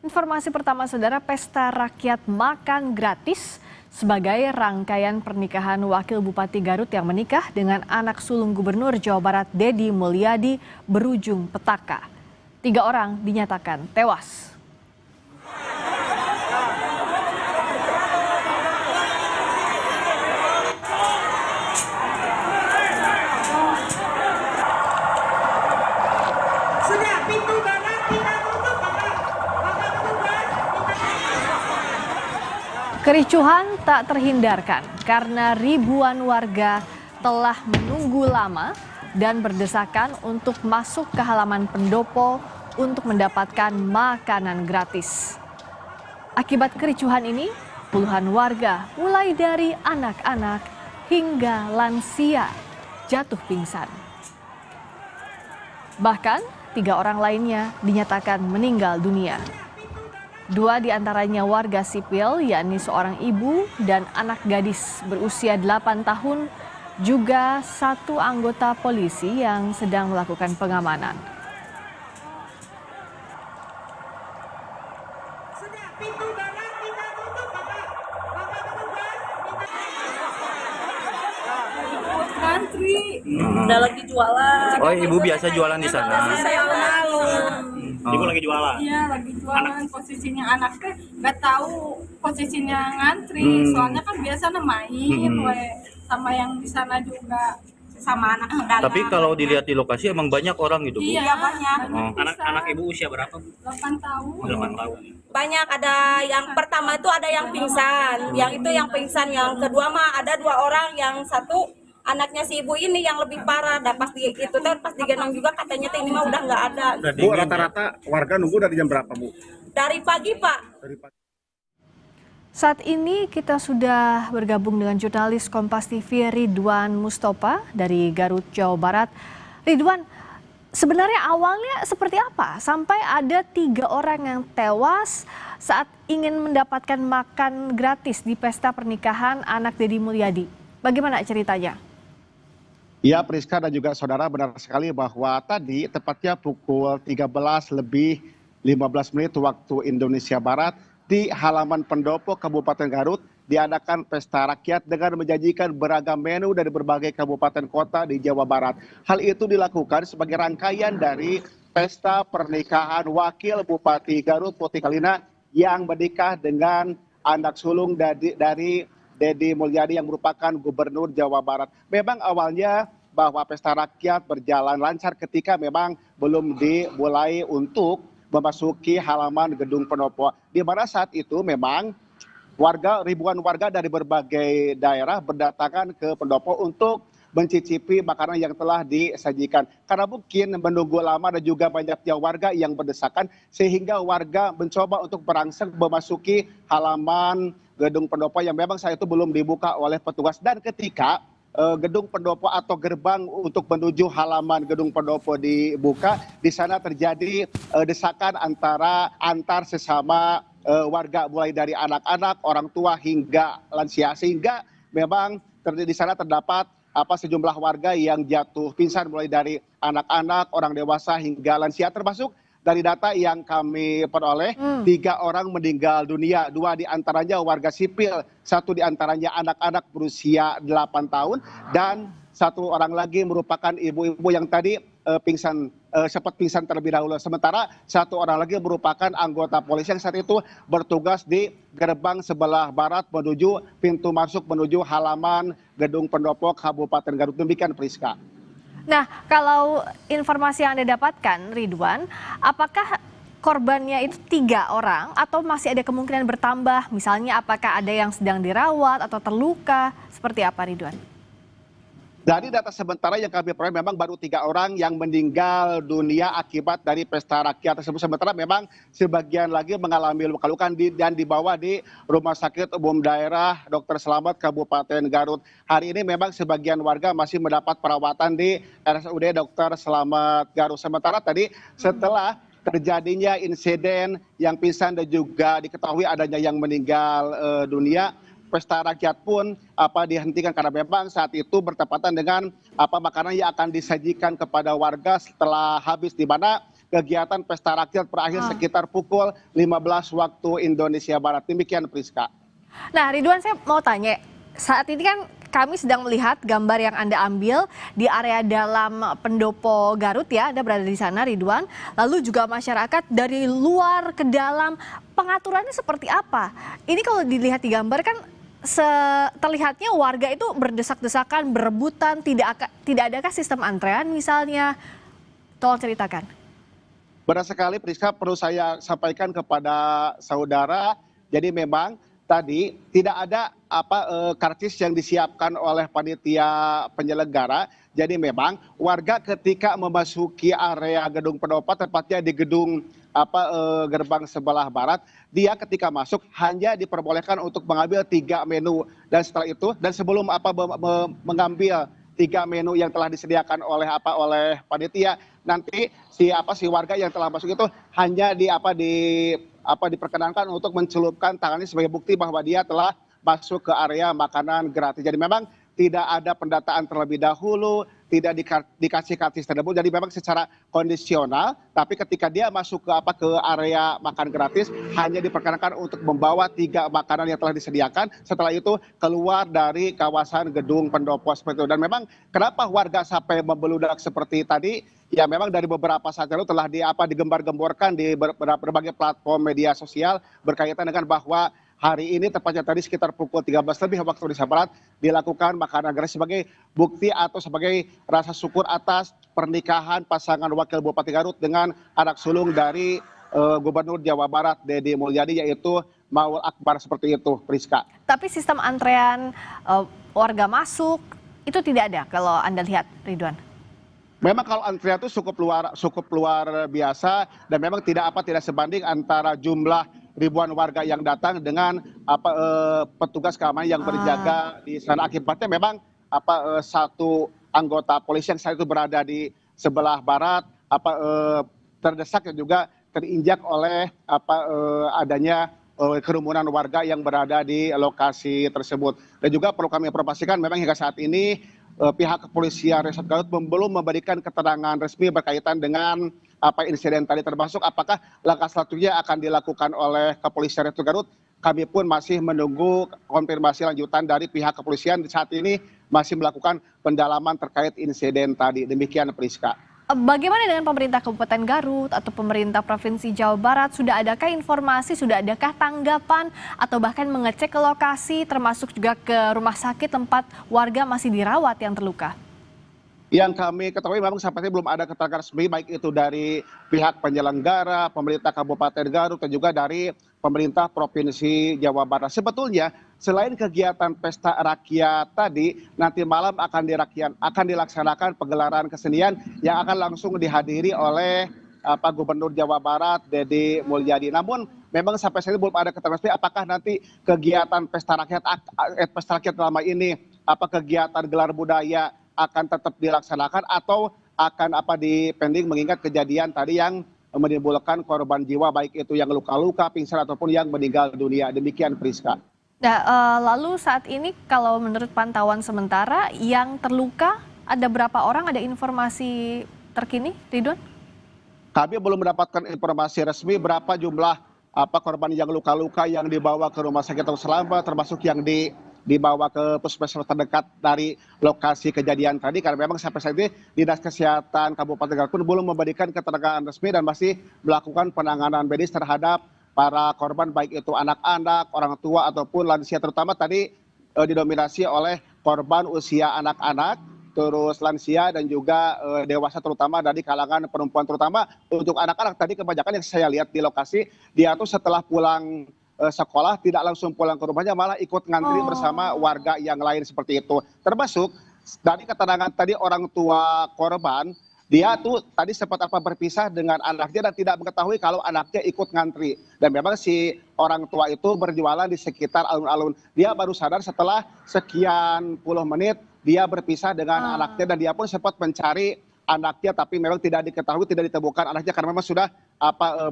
Informasi pertama saudara, pesta rakyat makan gratis sebagai rangkaian pernikahan Wakil Bupati Garut yang menikah dengan anak sulung Gubernur Jawa Barat Deddy Mulyadi berujung petaka. 3 orang dinyatakan tewas. Kericuhan tak terhindarkan karena ribuan warga telah menunggu lama dan berdesakan untuk masuk ke halaman pendopo untuk mendapatkan makanan gratis. Akibat kericuhan ini, puluhan warga mulai dari anak-anak hingga lansia jatuh pingsan. Bahkan 3 orang lainnya dinyatakan meninggal dunia. 2 diantaranya warga sipil, yakni seorang ibu dan anak gadis berusia 8 tahun, juga 1 anggota polisi yang sedang melakukan pengamanan. Antri, udah lagi jualan. Oh, ibu biasa jualan di sana? Saya lalu. Ibu lagi jualan? Iya, lagi jualan. Posisinya anaknya nggak tahu posisinya ngantri. Soalnya kan biasa main, sama yang di sana juga sama anak. Tapi kalau dilihat di lokasi emang banyak orang gitu, Bu? Iya, banyak. Anak ibu usia berapa, Bu? 8 tahun. 8 tahun. Banyak, ada yang pertama itu ada yang pingsan, yang pingsan, yang kedua mah ada 2 orang, yang satu anaknya si ibu ini yang lebih parah. Dan pas digendong juga katanya ini mah udah nggak ada. Bu, rata-rata warga nunggu dari jam berapa, Bu? Dari pagi, Pak. Saat ini kita sudah bergabung dengan jurnalis Kompas TV Ridwan Mustopa dari Garut, Jawa Barat. Ridwan, sebenarnya awalnya seperti apa sampai ada 3 orang yang tewas saat ingin mendapatkan makan gratis di pesta pernikahan anak Deddy Mulyadi? Bagaimana ceritanya? Ya, Priska dan juga saudara, benar sekali bahwa tadi tepatnya pukul 13:15 waktu Indonesia Barat di halaman pendopo Kabupaten Garut diadakan pesta rakyat dengan menjanjikan beragam menu dari berbagai kabupaten kota di Jawa Barat. Hal itu dilakukan sebagai rangkaian dari pesta pernikahan Wakil Bupati Garut Putih Kalina yang menikah dengan anak sulung dari Deddy Mulyadi yang merupakan Gubernur Jawa Barat. Memang awalnya bahwa pesta rakyat berjalan lancar ketika memang belum dimulai untuk memasuki halaman gedung pendopo. Di mana saat itu memang ribuan warga dari berbagai daerah berdatangan ke pendopo untuk mencicipi makanan yang telah disajikan. Karena mungkin menunggu lama dan juga banyaknya warga yang berdesakan sehingga warga mencoba untuk berangsek memasuki halaman gedung pendopo yang memang saat itu belum dibuka oleh petugas. Dan ketika gedung pendopo atau gerbang untuk menuju halaman gedung pendopo dibuka, di sana terjadi desakan antar sesama warga, mulai dari anak-anak, orang tua hingga lansia, sehingga memang di sana terdapat sejumlah warga yang jatuh pingsan, mulai dari anak-anak, orang dewasa hingga lansia, termasuk dari data yang kami peroleh 3 orang meninggal dunia, 2 diantaranya warga sipil, 1 diantaranya anak-anak berusia 8 tahun, dan 1 orang lagi merupakan ibu-ibu yang tadi sempat pingsan terlebih dahulu. Sementara 1 orang lagi merupakan anggota polisi yang saat itu bertugas di gerbang sebelah barat menuju pintu masuk menuju halaman gedung pendopo Kabupaten Garut. Demikian, Priska. Nah, kalau informasi yang Anda dapatkan, Ridwan, apakah korbannya itu 3 orang atau masih ada kemungkinan bertambah? Misalnya apakah ada yang sedang dirawat atau terluka? Seperti apa, Ridwan? Dari data sementara yang kami peroleh memang baru 3 orang yang meninggal dunia akibat dari pesta rakyat tersebut. Sementara memang sebagian lagi mengalami luka-luka dan dibawa di Rumah Sakit Umum Daerah Dr. Slamet Kabupaten Garut. Hari ini memang sebagian warga masih mendapat perawatan di RSUD Dr. Slamet Garut. Sementara tadi setelah terjadinya insiden yang pingsan dan juga diketahui adanya yang meninggal dunia, pesta rakyat pun dihentikan karena memang saat itu bertepatan dengan makanan yang akan disajikan kepada warga setelah habis, di mana kegiatan pesta rakyat berakhir sekitar pukul 15 waktu Indonesia Barat. Demikian Priska. Nah, Ridwan, saya mau tanya, saat ini kan kami sedang melihat gambar yang Anda ambil di area dalam pendopo Garut ya, Anda berada di sana Ridwan, lalu juga masyarakat dari luar ke dalam, pengaturannya seperti apa? Ini kalau dilihat di gambar kan terlihatnya warga itu berdesak-desakan, berebutan, tidak adakah sistem antrean misalnya? Tolong ceritakan. Benar sekali Priska, perlu saya sampaikan kepada saudara, jadi memang tadi tidak ada karcis yang disiapkan oleh panitia penyelenggara. Jadi memang warga ketika memasuki area gedung pendopo, tepatnya di gedung gerbang sebelah barat, dia ketika masuk hanya diperbolehkan untuk mengambil 3 menu, dan setelah itu dan sebelum mengambil 3 menu yang telah disediakan oleh panitia, nanti si warga yang telah masuk itu hanya diperkenankan untuk mencelupkan tangannya sebagai bukti bahwa dia telah masuk ke area makanan gratis. Jadi memang tidak ada pendataan terlebih dahulu, tidak dikasih karcis tersebut. Jadi memang secara kondisional, tapi ketika dia masuk ke area makan gratis hanya diperkenankan untuk membawa 3 makanan yang telah disediakan. Setelah itu keluar dari kawasan gedung pendopo seperti itu. Dan memang kenapa warga sampai membeludak seperti tadi? Ya memang dari beberapa saat lalu telah digembar-gemborkan di berbagai platform media sosial berkaitan dengan bahwa hari ini tepatnya tadi sekitar pukul 13 lebih waktu Indonesia Barat dilakukan makanan gratis sebagai bukti atau sebagai rasa syukur atas pernikahan pasangan Wakil Bupati Garut dengan anak sulung dari Gubernur Jawa Barat Deddy Mulyadi, yaitu Maul Akbar, seperti itu Priska. Tapi sistem antrean warga masuk itu tidak ada kalau Anda lihat Ridwan? Memang kalau antrian itu cukup luar biasa, dan memang tidak sebanding antara jumlah ribuan warga yang datang dengan petugas keamanan yang berjaga di sana. Akibatnya memang satu anggota polisi yang saat itu berada di sebelah barat terdesak dan juga terinjak oleh adanya kerumunan warga yang berada di lokasi tersebut. Dan juga perlu kami informasikan memang hingga saat ini pihak kepolisian Resort Garut belum memberikan keterangan resmi berkaitan dengan insiden tadi, termasuk apakah langkah selanjutnya akan dilakukan oleh kepolisian Resort Garut. Kami pun masih menunggu konfirmasi lanjutan dari pihak kepolisian, saat ini masih melakukan pendalaman terkait insiden tadi. Demikian Priska. Bagaimana dengan pemerintah Kabupaten Garut atau pemerintah Provinsi Jawa Barat? Sudah adakah informasi, sudah adakah tanggapan atau bahkan mengecek ke lokasi termasuk juga ke rumah sakit tempat warga masih dirawat yang terluka? Yang kami ketahui memang sampai ini belum ada keterangan resmi, baik itu dari pihak penyelenggara, pemerintah Kabupaten Garut, dan juga dari pemerintah Provinsi Jawa Barat. Sebetulnya selain kegiatan pesta rakyat tadi, nanti malam akan dilaksanakan pegelaran kesenian yang akan langsung dihadiri oleh Gubernur Jawa Barat Deddy Mulyadi. Namun memang sampai saat ini belum ada keterangan resmi apakah nanti kegiatan pesta rakyat selama ini kegiatan gelar budaya akan tetap dilaksanakan atau akan dipending, mengingat kejadian tadi yang menimbulkan korban jiwa, baik itu yang luka-luka, pingsan ataupun yang meninggal dunia. Demikian Priska. Nah, lalu saat ini kalau menurut pantauan sementara yang terluka ada berapa orang? Ada informasi terkini, Ridwan? Kami belum mendapatkan informasi resmi berapa jumlah korban yang luka-luka yang dibawa ke rumah sakit atau selamat, termasuk yang dibawa ke puskesmas terdekat dari lokasi kejadian tadi, karena memang sampai saat ini Dinas Kesehatan Kabupaten Garut pun belum memberikan keterangan resmi dan masih melakukan penanganan medis terhadap para korban, baik itu anak-anak, orang tua ataupun lansia, terutama tadi didominasi oleh korban usia anak-anak, terus lansia dan juga dewasa, terutama dari kalangan perempuan. Terutama untuk anak-anak tadi kebanyakan yang saya lihat di lokasi, dia tuh setelah pulang sekolah tidak langsung pulang ke rumahnya, malah ikut ngantri bersama warga yang lain seperti itu. Termasuk dari keterangan tadi orang tua korban, dia tuh tadi sempat berpisah dengan anaknya dan tidak mengetahui kalau anaknya ikut ngantri. Dan memang si orang tua itu berjualan di sekitar alun-alun. Dia baru sadar setelah sekian puluh menit dia berpisah dengan anaknya, dan dia pun sempat mencari anaknya, tapi memang tidak diketahui, tidak ditemukan anaknya karena memang sudah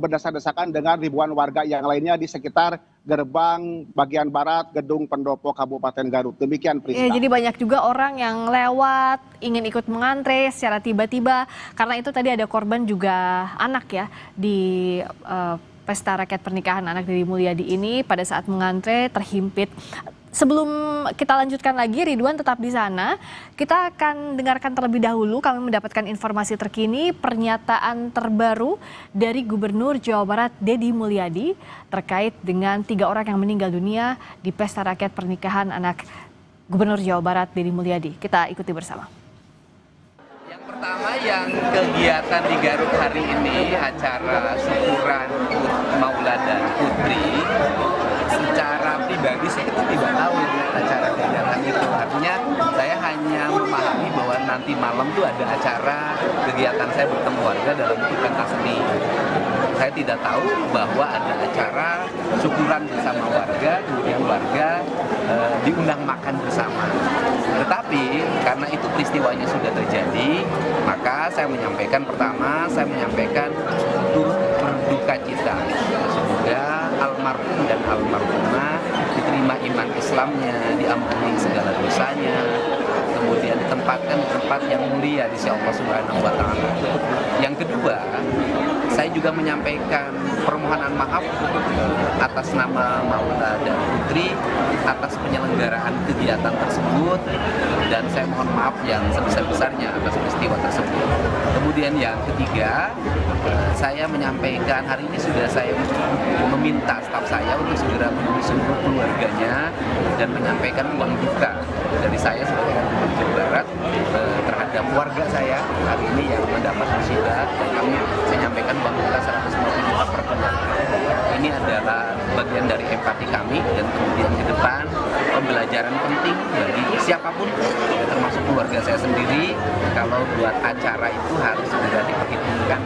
berdesak-desakan dengan ribuan warga yang lainnya di sekitar gerbang bagian barat Gedung Pendopo Kabupaten Garut. Demikian Ya, Priska. jadi banyak juga orang yang lewat ingin ikut mengantre secara tiba-tiba karena itu tadi ada korban juga anak ya di pesta rakyat pernikahan anak Deddy Mulyadi ini pada saat mengantre terhimpit. Sebelum kita lanjutkan lagi, Ridwan tetap di sana. Kita akan dengarkan terlebih dahulu, kami mendapatkan informasi terkini, pernyataan terbaru dari Gubernur Jawa Barat Deddy Mulyadi terkait dengan 3 orang yang meninggal dunia di pesta rakyat pernikahan anak Gubernur Jawa Barat Deddy Mulyadi. Kita ikuti bersama. Yang pertama, yang kegiatan di Garut hari ini, acara syukuran Maulana Putri, secara pribadi saya itu tidak tahu acara kegiatan itu. Artinya saya hanya memahami bahwa nanti malam itu ada acara kegiatan saya bertemu warga dalam bentuk pentas seni. Saya tidak tahu bahwa ada acara syukuran bersama warga, kemudian warga diundang makan bersama. Tetapi karena itu peristiwanya sudah terjadi, maka saya menyampaikan pertama, saya menyampaikan turut berduka cita. Semoga almarhum dan almarhumah diterima iman Islamnya, diampuni segala dosanya, kemudian ditempatkan di tempat yang mulia di sisi Allah Subhanahu wa Ta'ala. Yang kedua, saya juga menyampaikan permohonan maaf atas nama Maula dan Putri atas penyelenggaraan kegiatan tersebut, dan saya mohon maaf yang sebesar-besarnya atas peristiwa tersebut. Kemudian yang ketiga, saya menyampaikan hari ini sudah saya meminta staf saya untuk segera menemui seluruh keluarganya dan menyampaikan uang duka dari saya sebagai Gubernur Jawa Barat terhadap warga saya hari ini yang mendapat musibah, dan kami saya nyampaikan uang duka 150 juta per keluarga. Ini adalah bagian dari empati kami, dan kemudian ke depan pembelajaran penting bagi siapapun, termasuk keluarga saya sendiri, kalau buat acara itu harus segera diperhitungkan.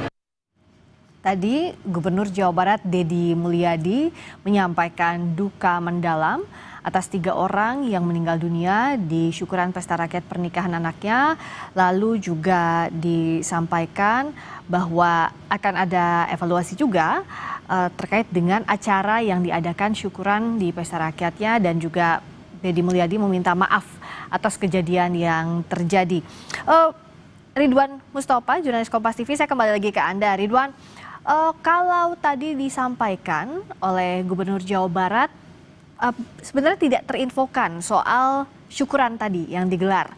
Tadi Gubernur Jawa Barat Deddy Mulyadi menyampaikan duka mendalam atas 3 orang yang meninggal dunia di syukuran pesta rakyat pernikahan anaknya. Lalu juga disampaikan bahwa akan ada evaluasi juga terkait dengan acara yang diadakan syukuran di pesta rakyatnya, dan juga Deddy Mulyadi meminta maaf atas kejadian yang terjadi. Ridwan Mustopa, jurnalis Kompas TV, saya kembali lagi ke Anda. Ridwan, kalau tadi disampaikan oleh Gubernur Jawa Barat, sebenarnya tidak terinfokan soal syukuran tadi yang digelar.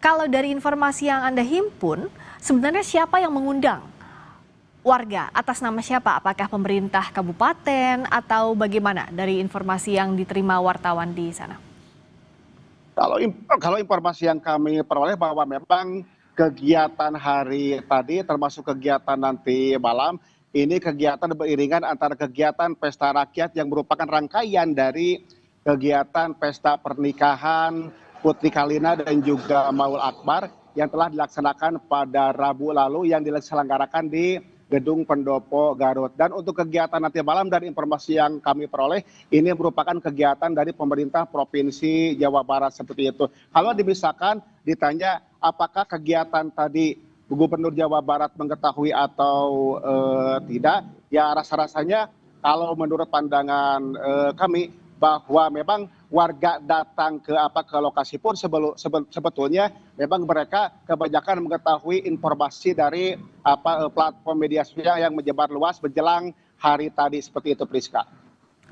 Kalau dari informasi yang Anda himpun, sebenarnya siapa yang mengundang warga? Atas nama siapa? Apakah pemerintah kabupaten atau bagaimana dari informasi yang diterima wartawan di sana? Kalau informasi yang kami peroleh bahwa memang kegiatan hari tadi termasuk kegiatan nanti malam, ini kegiatan beriringan antara kegiatan pesta rakyat yang merupakan rangkaian dari kegiatan pesta pernikahan Putri Kalina dan juga Maul Akbar yang telah dilaksanakan pada Rabu lalu yang diselenggarakan di Gedung Pendopo Garut. Dan untuk kegiatan nanti malam, dari informasi yang kami peroleh, ini merupakan kegiatan dari pemerintah Provinsi Jawa Barat seperti itu. Kalau misalkan ditanya apakah kegiatan tadi Gubernur Jawa Barat mengetahui atau tidak, ya rasa-rasanya kalau menurut pandangan kami bahwa memang warga datang ke lokasi pun sebetulnya memang mereka kebanyakan mengetahui informasi dari platform media sosial yang menyebar luas menjelang hari tadi seperti itu, Priska.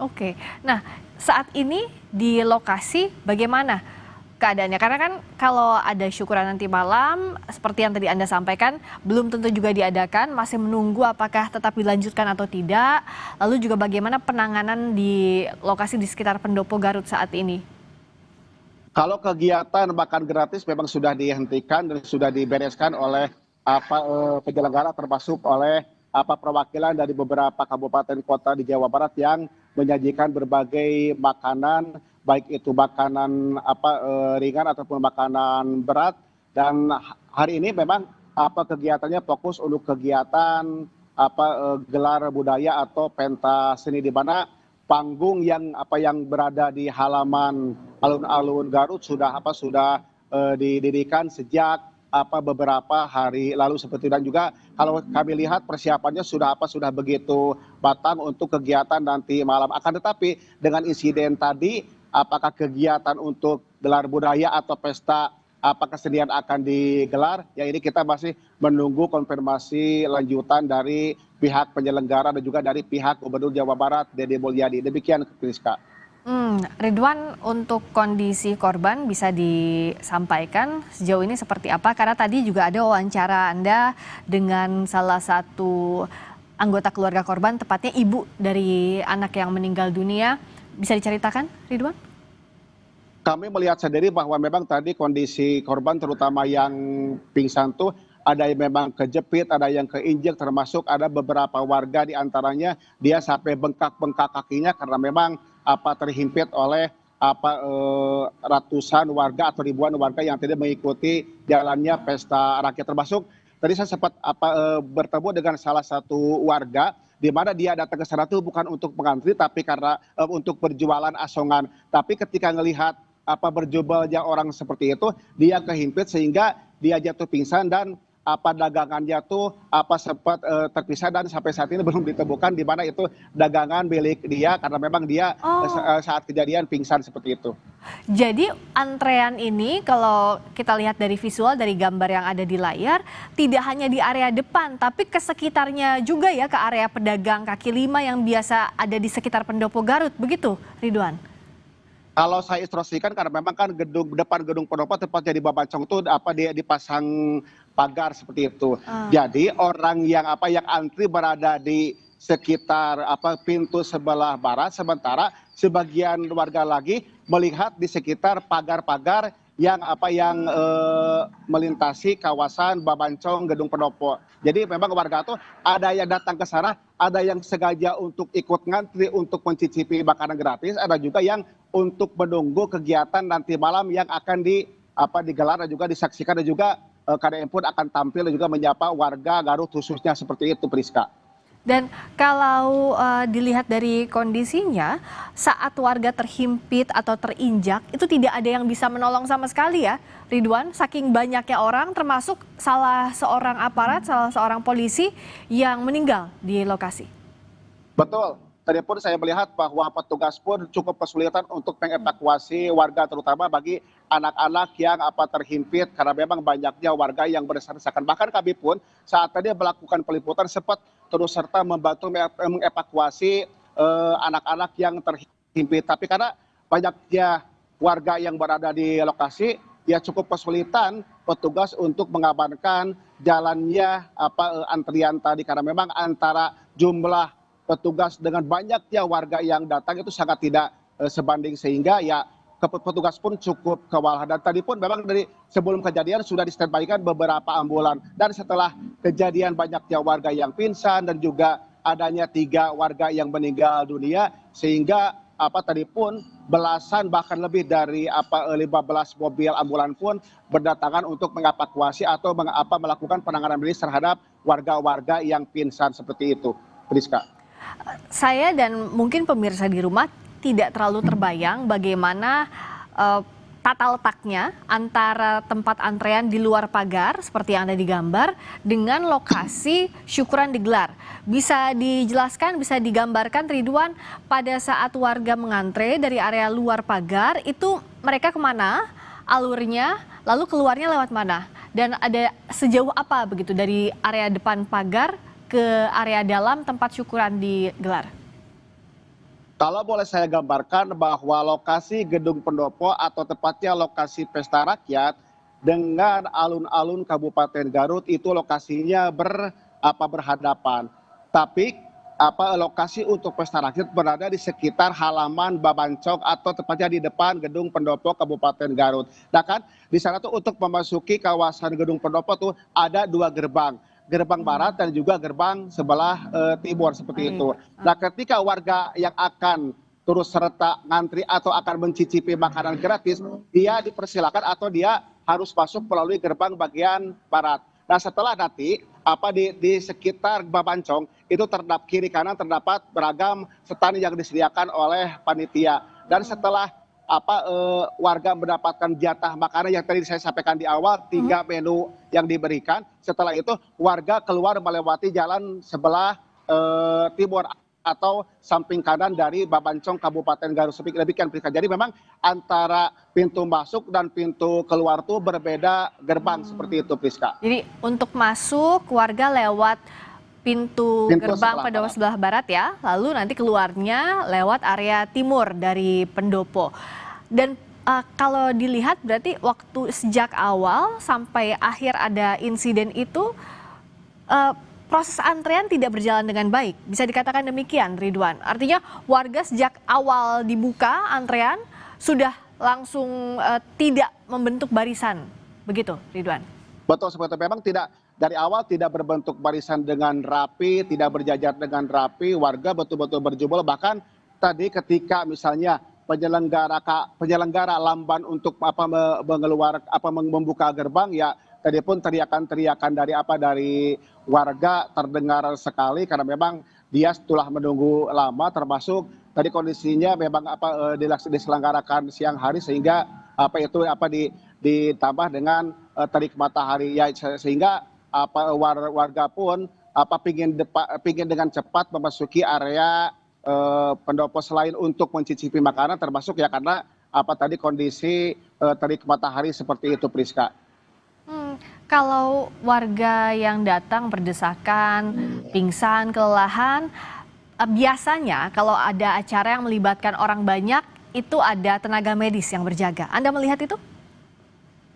Oke, nah saat ini di lokasi bagaimana keadaannya? Karena kan kalau ada syukuran nanti malam, seperti yang tadi Anda sampaikan, belum tentu juga diadakan, masih menunggu apakah tetap dilanjutkan atau tidak. Lalu juga bagaimana penanganan di lokasi di sekitar Pendopo Garut saat ini? Kalau kegiatan makan gratis memang sudah dihentikan dan sudah dibereskan oleh penyelenggara, termasuk oleh perwakilan dari beberapa kabupaten kota di Jawa Barat yang menyajikan berbagai makanan, baik itu makanan ringan ataupun makanan berat. Dan hari ini memang kegiatannya fokus untuk kegiatan gelar budaya atau pentas seni, di mana panggung yang berada di halaman alun-alun Garut sudah didirikan sejak beberapa hari lalu seperti, dan juga kalau kami lihat persiapannya sudah begitu matang untuk kegiatan nanti malam. Akan tetapi dengan insiden tadi, apakah kegiatan untuk gelar budaya atau pesta kesenian akan digelar, ya ini kita masih menunggu konfirmasi lanjutan dari pihak penyelenggara dan juga dari pihak Gubernur Jawa Barat Dede Mulyadi. Demikian, Priska. Ridwan, untuk kondisi korban bisa disampaikan sejauh ini seperti apa? Karena tadi juga ada wawancara Anda dengan salah satu anggota keluarga korban, tepatnya ibu dari anak yang meninggal dunia. Bisa diceritakan, Ridwan? Kami melihat sendiri bahwa memang tadi kondisi korban, terutama yang pingsan tuh, ada yang memang kejepit, ada yang keinjek, termasuk ada beberapa warga di antaranya dia sampai bengkak-bengkak kakinya karena memang terhimpit oleh ratusan warga atau ribuan warga yang tidak mengikuti jalannya pesta rakyat. Termasuk tadi saya sempat bertemu dengan salah satu warga di mana dia datang ke sana itu bukan untuk mengantri tapi karena untuk berjualan asongan. Tapi ketika melihat berjubelnya orang seperti itu, dia kehimpit sehingga dia jatuh pingsan dan dagangannya tuh sempat terpisah dan sampai saat ini belum ditemukan di mana itu dagangan milik dia karena memang dia saat kejadian pingsan seperti itu. Jadi antrean ini kalau kita lihat dari visual, dari gambar yang ada di layar, tidak hanya di area depan tapi ke sekitarnya juga ya, ke area pedagang kaki lima yang biasa ada di sekitar Pendopo Garut, begitu Ridwan? Kalau saya instruksikan karena memang kan depan gedung Pendopo tepatnya di Babancong itu dia dipasang pagar seperti itu. Jadi orang yang antri berada di sekitar pintu sebelah barat, sementara sebagian warga lagi melihat di sekitar pagar-pagar yang melintasi kawasan Babancong gedung Pendopo. Jadi memang warga tuh ada yang datang ke sana, ada yang sengaja untuk ikut ngantri untuk mencicipi makanan gratis, ada juga yang untuk menunggu kegiatan nanti malam yang akan digelar dan juga disaksikan, dan juga KDM pun akan tampil dan juga menyapa warga Garut khususnya seperti itu, Priska. Dan kalau dilihat dari kondisinya, saat warga terhimpit atau terinjak, itu tidak ada yang bisa menolong sama sekali ya, Ridwan? Saking banyaknya orang, termasuk salah seorang aparat, salah seorang polisi yang meninggal di lokasi. Betul. Tadi pun saya melihat bahwa petugas pun cukup kesulitan untuk mengevakuasi warga, terutama bagi anak-anak yang terhimpit karena memang banyaknya warga yang berdesak-desakan. Bahkan kami pun saat tadi melakukan peliputan sempat terus serta membantu mengevakuasi anak-anak yang terhimpit. Tapi karena banyaknya warga yang berada di lokasi, ya cukup kesulitan petugas untuk mengamankan jalannya antrian tadi karena memang antara jumlah petugas dengan banyaknya warga yang datang itu sangat tidak sebanding, sehingga ya petugas pun cukup kewalahan. Dan tadi pun memang dari sebelum kejadian sudah di-standby-kan beberapa ambulan, dan setelah kejadian banyaknya warga yang pingsan dan juga adanya 3 warga yang meninggal dunia, sehingga tadi pun belasan bahkan lebih dari 15 mobil ambulan pun berdatangan untuk mengevakuasi atau melakukan penanganan medis terhadap warga-warga yang pingsan seperti itu, Priska. Saya dan mungkin pemirsa di rumah tidak terlalu terbayang bagaimana tata letaknya antara tempat antrean di luar pagar seperti yang ada di gambar dengan lokasi syukuran digelar. Bisa dijelaskan, bisa digambarkan Ridwan, pada saat warga mengantre dari area luar pagar itu mereka kemana, alurnya, lalu keluarnya lewat mana? Dan ada sejauh apa begitu dari area depan pagar ke area dalam tempat syukuran digelar? Kalau boleh saya gambarkan bahwa lokasi gedung Pendopo atau tepatnya lokasi pesta rakyat dengan alun-alun Kabupaten Garut itu lokasinya berhadapan. Tapi lokasi untuk pesta rakyat berada di sekitar halaman Babancong atau tepatnya di depan gedung Pendopo Kabupaten Garut. Nah kan di sana tuh untuk memasuki kawasan gedung Pendopo tuh ada 2 gerbang. Gerbang barat dan juga gerbang sebelah timur seperti itu. Nah ketika warga yang akan turut serta ngantri atau akan mencicipi makanan gratis, dia dipersilakan atau dia harus masuk melalui gerbang bagian barat. Nah setelah nanti di sekitar Babancong itu terdapat kiri kanan terdapat beragam stand yang disediakan oleh panitia. Dan setelah warga mendapatkan jatah makanan yang tadi saya sampaikan di awal, 3 menu yang diberikan. Setelah itu warga keluar melewati jalan sebelah timur atau samping kanan dari Babancong Kabupaten Garut. Demikian Priska. Jadi memang antara pintu masuk dan pintu keluar tuh berbeda gerbang seperti itu Priska. Jadi untuk masuk warga lewat pintu gerbang Pendopo sebelah barat ya, lalu nanti keluarnya lewat area timur dari Pendopo. Dan kalau dilihat berarti waktu sejak awal sampai akhir ada insiden itu proses antrean tidak berjalan dengan baik. Bisa dikatakan demikian, Ridwan. Artinya warga sejak awal dibuka antrean sudah langsung tidak membentuk barisan. Begitu, Ridwan? Betul, seperti memang tidak dari awal tidak berbentuk barisan dengan rapi, tidak berjajar dengan rapi, warga betul-betul berjubel. Bahkan tadi ketika misalnya penyelenggara lamban untuk membuka gerbang, ya tadi pun teriakan-teriakan dari warga terdengar sekali karena memang dia setelah menunggu lama, termasuk tadi kondisinya memang diselenggarakan siang hari sehingga ditambah dengan terik matahari, ya sehingga warga pun pingin dengan cepat memasuki area pendopo selain untuk mencicipi makanan, termasuk ya karena tadi kondisi terik matahari seperti itu Priska. Kalau warga yang datang berdesakan, pingsan, kelelahan, biasanya kalau ada acara yang melibatkan orang banyak itu ada tenaga medis yang berjaga. Anda melihat itu?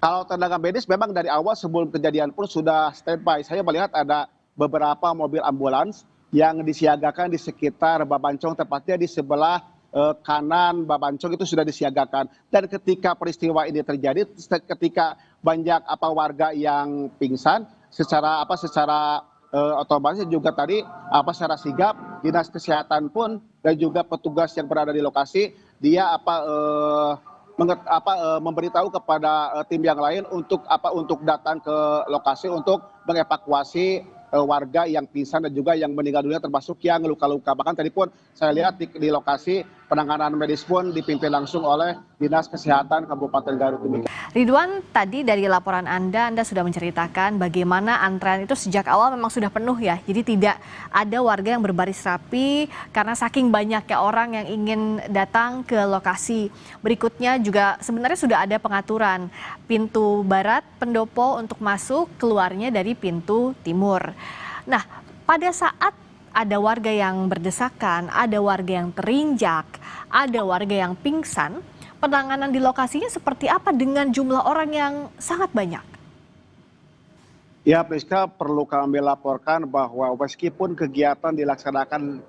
Kalau tenaga medis memang dari awal sebelum kejadian pun sudah standby. Saya melihat ada beberapa mobil ambulans yang disiagakan di sekitar Babancong, tepatnya di sebelah kanan Babancong itu sudah disiagakan. Dan ketika peristiwa ini terjadi, ketika banyak warga yang pingsan, secara otomatis juga tadi secara sigap dinas kesehatan pun dan juga petugas yang berada di lokasi dia memberitahu kepada tim yang lain untuk datang ke lokasi untuk mengevakuasi warga yang pingsan dan juga yang meninggal dunia, termasuk yang luka-luka. Bahkan tadi pun saya lihat di lokasi penanganan medis pun dipimpin langsung oleh Dinas Kesehatan Kabupaten Garut. Ridwan, tadi dari laporan Anda sudah menceritakan bagaimana antrean itu sejak awal memang sudah penuh ya. Jadi tidak ada warga yang berbaris rapi karena saking banyaknya orang yang ingin datang ke lokasi. Berikutnya juga sebenarnya sudah ada pengaturan pintu barat Pendopo untuk masuk, keluarnya dari pintu timur. Nah, pada saat ada warga yang berdesakan, ada warga yang terinjak, ada warga yang pingsan, penanganan di lokasinya seperti apa dengan jumlah orang yang sangat banyak? Ya, Priska, perlu kami laporkan bahwa meskipun kegiatan dilaksanakan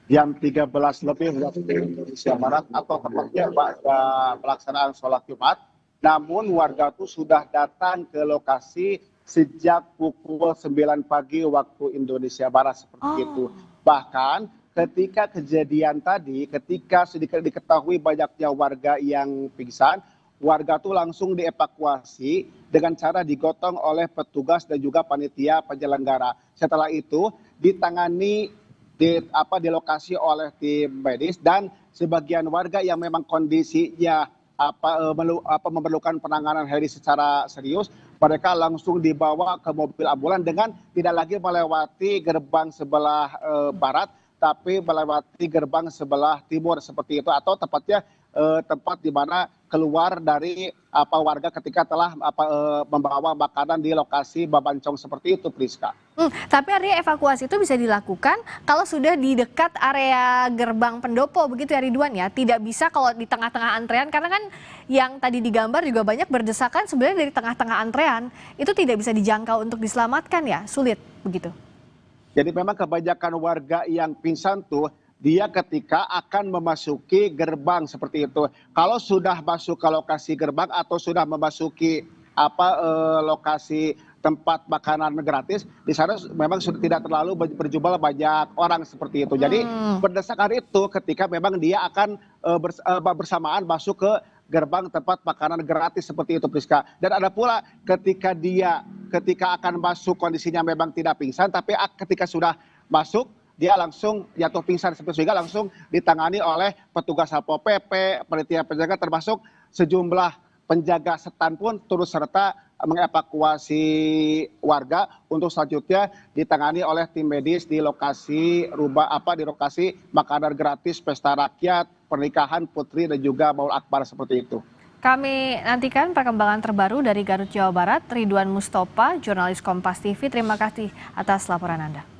jam 13 lebih waktu Indonesia Barat atau tepatnya pada pelaksanaan sholat Jumat, namun warga itu sudah datang ke lokasi sejak pukul 9 pagi waktu Indonesia Barat seperti itu. Bahkan ketika kejadian tadi, ketika diketahui banyaknya warga yang pingsan, warga itu langsung dievakuasi dengan cara digotong oleh petugas dan juga panitia penyelenggara. Setelah itu ditangani di lokasi oleh tim medis dan sebagian warga yang memang kondisinya memerlukan penanganan medis secara serius, mereka langsung dibawa ke mobil ambulan dengan tidak lagi melewati gerbang sebelah barat, tapi melewati gerbang sebelah timur seperti itu, atau tepatnya tempat di mana keluar dari warga ketika telah membawa makanan di lokasi Babancong seperti itu, Priska. Tapi artinya evakuasi itu bisa dilakukan kalau sudah di dekat area gerbang Pendopo, begitu ya Ridwan ya? Tidak bisa kalau di tengah-tengah antrean, karena kan yang tadi digambar juga banyak berdesakan sebenarnya dari tengah-tengah antrean, itu tidak bisa dijangkau untuk diselamatkan ya? Sulit begitu? Jadi memang kebanyakan warga yang pingsan tuh, dia ketika akan memasuki gerbang seperti itu. Kalau sudah masuk ke lokasi gerbang atau sudah memasuki lokasi tempat makanan gratis, di sana memang sudah tidak terlalu berjumlah banyak orang seperti itu. Jadi berdasarkan itu ketika memang dia akan bersamaan masuk ke gerbang tempat makanan gratis seperti itu, Priska. Dan ada pula ketika akan masuk kondisinya memang tidak pingsan, tapi ketika sudah masuk dia langsung jatuh pingsan sehingga langsung ditangani oleh petugas Satpol PP, panitia penjaga termasuk sejumlah penjaga setan pun turut serta mengevakuasi warga untuk selanjutnya ditangani oleh tim medis di lokasi di lokasi makanan gratis pesta rakyat, pernikahan putri dan juga Maul Akbar seperti itu. Kami nantikan perkembangan terbaru dari Garut, Jawa Barat. Ridwan Mustopa, jurnalis Kompas TV, terima kasih atas laporan Anda.